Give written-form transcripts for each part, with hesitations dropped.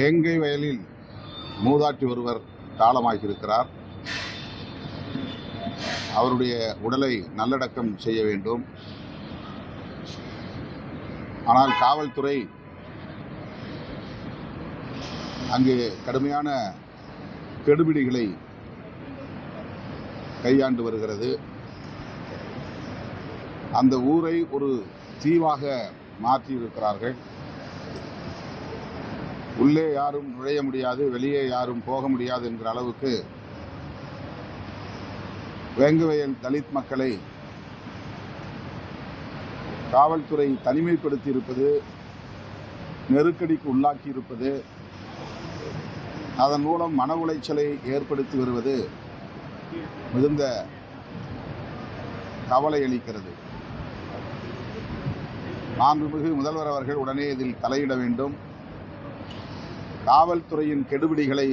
வேங்கை வயலில் மூதாட்டி ஒருவர் காலமாகியிருக்கிறார். அவருடைய உடலை நல்லடக்கம் செய்ய வேண்டும். ஆனால் காவல்துறை அங்கே கடுமையான கெடுபிடிகளை கையாண்டு வருகிறது. அந்த ஊரை ஒரு தீவாக மாற்றியிருக்கிறார்கள். உள்ளே யாரும் நுழைய முடியாது, வெளியே யாரும் போக முடியாது என்கிற அளவுக்கு வேங்கவயல் தலித் மக்களை காவல்துறை தனிமைப்படுத்தி இருப்பது, நெருக்கடிக்கு உள்ளாக்கி இருப்பது, அதன் மூலம் மன உளைச்சலை ஏற்படுத்தி வருவது மிகுந்த கவலை அளிக்கிறது. மாண்புமிகு முதல்வர் அவர்கள் உடனே இதில் தலையிட வேண்டும். காவல்துறையின் கெடுபிடிகளை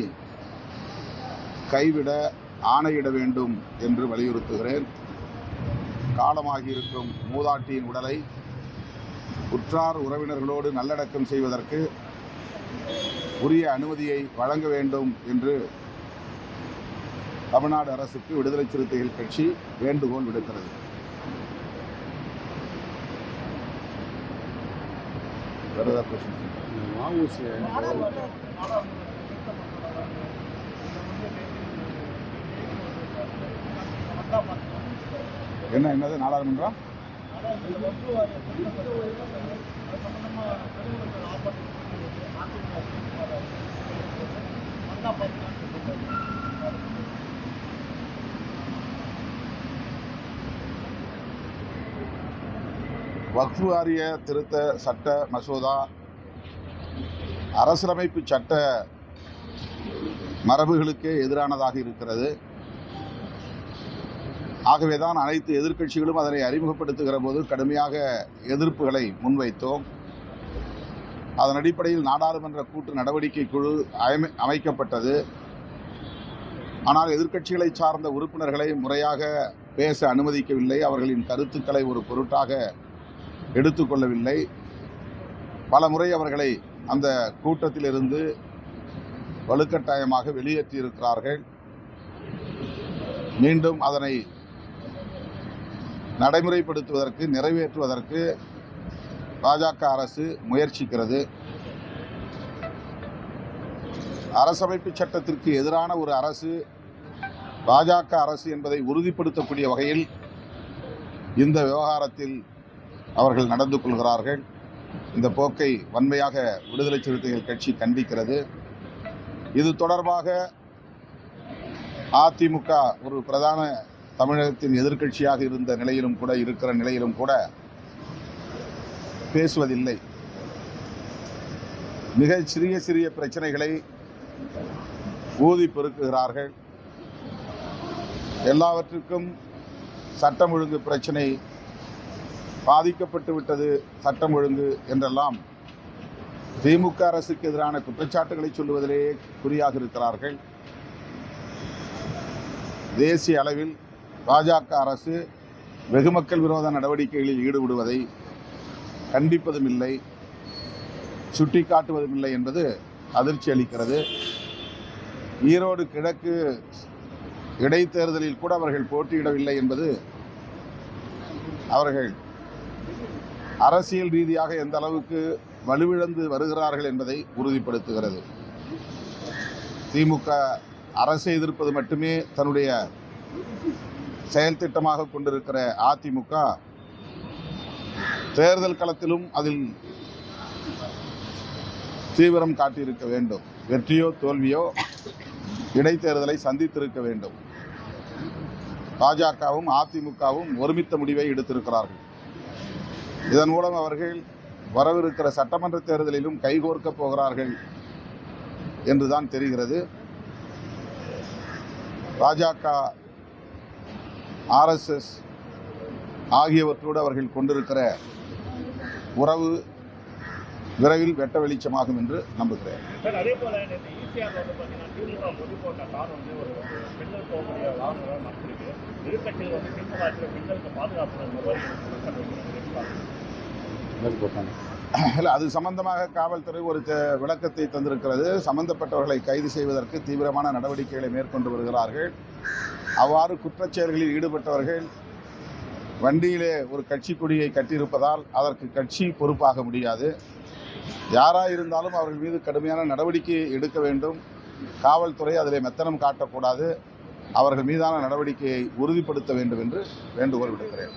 கைவிட ஆணையிட வேண்டும் என்று வலியுறுத்துகிறேன். காலமாகியிருக்கும் மூதாட்டியின் உடலை உற்றார் உறவினர்களோடு நல்லடக்கம் செய்வதற்கு உரிய அனுமதியை வழங்க வேண்டும் என்று தமிழ்நாடு அரசுக்கு விடுதலை சிறுத்தைகள் கட்சி வேண்டுகோள் விடுக்கிறது. என்னது நாடாளுமன்றம் வக்ஃப் வாரிய திருத்த சட்ட மசோதா அரசியலமைப்பு சட்ட மரபுகளுக்கே எதிரானதாக இருக்கிறது. ஆகவேதான் அனைத்து எதிர்க்கட்சிகளும் அதனை அறிமுகப்படுத்துகிற போது கடுமையாக எதிர்ப்புகளை முன்வைத்தோம். அதன் அடிப்படையில் நாடாளுமன்ற கூட்டு நடவடிக்கை குழு அமைக்கப்பட்டது. ஆனால் எதிர்க்கட்சிகளை சார்ந்த உறுப்பினர்களை முறையாக பேச அனுமதிக்கவில்லை. அவர்களின் கருத்துக்களை ஒரு பொருட்டாக எடுத்துக்கொள்ளவில்லை. பல முறை அவர்களை அந்த கூட்டத்திலிருந்து வலுக்கட்டாயமாக வெளியேற்றியிருக்கிறார்கள். மீண்டும் அதனை நடைமுறைப்படுத்துவதற்கு, நிறைவேற்றுவதற்கு பாஜக அரசு முயற்சிக்கிறது. அரசமைப்பு சட்டத்திற்கு எதிரான ஒரு அரசு பாஜக அரசு என்பதை உறுதிப்படுத்தக்கூடிய வகையில் இந்த விவகாரத்தில் அவர்கள் நடந்து கொள்கிறார்கள். இந்த போக்கை வன்மையாக விடுதலை சிறுத்தைகள் கட்சி கண்டிக்கிறது. இது தொடர்பாக அதிமுக ஒரு பிரதான தமிழகத்தின் எதிர்க்கட்சியாக இருந்த நிலையிலும் கூட, இருக்கிற நிலையிலும் கூட பேசுவதில்லை. மிக சிறிய பிரச்சனைகளை ஊதி பெருக்குகிறார்கள். எல்லாவற்றுக்கும் சட்டம் ஒழுங்கு பிரச்சனை, பாதிக்கப்பட்டு விட்டது சட்டம் ஒழுங்கு என்றெல்லாம் திமுக அரசுக்கு எதிரான குற்றச்சாட்டுகளை சொல்லுவதிலேயே குறியாக இருக்கிறார்கள். தேசிய அளவில் பாஜக அரசு வெகுமக்கள் விரோத நடவடிக்கைகளில் ஈடுபடுவதை கண்டிப்பதும் இல்லை, சுட்டிக்காட்டுவதும் இல்லை என்பது அதிர்ச்சி அளிக்கிறது. ஈரோடு கிழக்கு இடைத்தேர்தலில் கூட அவர்கள் போட்டியிடவில்லை என்பது அவர்கள் அரசியல் ரீதியாக எந்த அளவுக்கு வலுவிழந்து வருகிறார்கள் என்பதை உறுதிப்படுத்துகிறது. திமுக அரசை எதிர்ப்பது மட்டுமே தன்னுடைய செயல் திட்டமாக கொண்டிருக்கிற அதிமுக தேர்தல் களத்திலும் அதில் தீவிரம் காட்டியிருக்க வேண்டும். வெற்றியோ தோல்வியோ இடைத்தேர்தலை சந்தித்திருக்க வேண்டும். பாஜகவும் அதிமுகவும் ஒருமித்த முடிவை எடுத்திருக்கிறார்கள். இதன் மூலம் அவர்கள் வரவிருக்கிற சட்டமன்ற தேர்தலிலும் கைகோர்க்கப் போகிறார்கள் என்றுதான் தெரிகிறது. பாஜக, ஆர்எஸ்எஸ் ஆகியவற்றோடு அவர்கள் கொண்டிருக்கிற உறவு விரைவில் வெட்ட வெளிச்சமாகும் என்று நம்புகிறேன். எதிர்கட்சிகள் இல்லை, அது சம்பந்தமாக காவல்துறை ஒரு விளக்கத்தை தந்திருக்கிறது. சம்பந்தப்பட்டவர்களை கைது செய்வதற்கு தீவிரமான நடவடிக்கைகளை மேற்கொண்டு வருகிறார்கள். அவ்வாறு குற்றச் செயல்களில் ஈடுபட்டவர்கள் வண்டியிலே ஒரு கட்சி கொடியை கட்டியிருப்பதால் அதற்கு கட்சி பொறுப்பாக முடியாது. யாராக இருந்தாலும் அவர்கள் மீது கடுமையான நடவடிக்கை எடுக்க வேண்டும். காவல்துறை அதில் மெத்தனம் காட்டக்கூடாது. அவர்கள் மீதான நடவடிக்கையை உறுதிப்படுத்த வேண்டும் என்று வேண்டுகோள் விடுக்கிறேன்.